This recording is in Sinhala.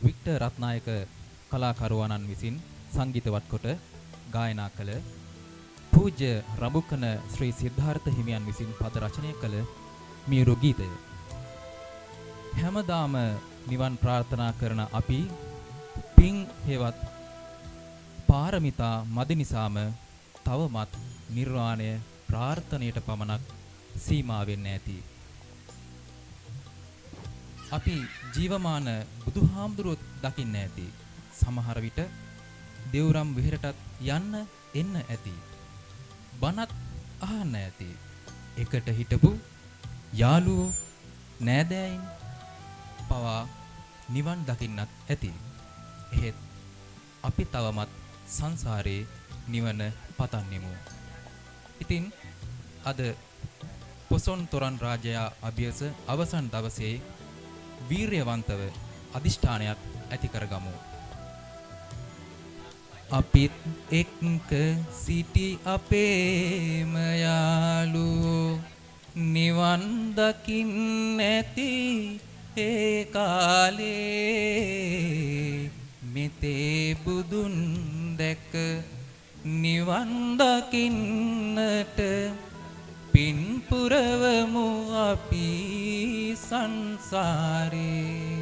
වික්ටර් රත්නායක කලාකරුවාණන් විසින් සංගීතවත් කොට ගායනා කළ පූජ්‍ය රඹුකන ශ්‍රී සිද්ධාර්ථ හිමියන් විසින් පද රචනය කළ මියුරු ගීතය. හැමදාම නිවන් ප්‍රාර්ථනා කරන අපි පින් හේවත් පාරමිතා මදි නිසාම තවමත් නිර්වාණය ප්‍රාර්ථනයට පමණක් සීමා වෙන්නේ නැති. අපි ජීවමාන බුදුහාමුදුරුවෝ දකින්නේ නැති. සමහර විට දෙව්රම් විහෙරටත් යන්න එන්න ඇති. බණත් අහන්න ඇති. එකට හිටපු යාළුවෝ නෑදෑයින් පවා නිවන් දකින්නත් ඇති. එහෙත් අපි තවමත් සංසාරේ නිවන පතන්නෙමු. ඉතින් අද පොසොන් තොරන් රාජයා අභියස අවසන් දවසේ වීරයවන්තව අදිෂ්ඨානයක් ඇති කරගමු. අපිත් එක්ක සිටි අපේම යාළුවෝ නිවන් දකින්න ඇති ඒ කාලේ මෙතේ බුදුන් දැක නිවන් දකින්නට පින් පුරවමු අපි සංසාරේ.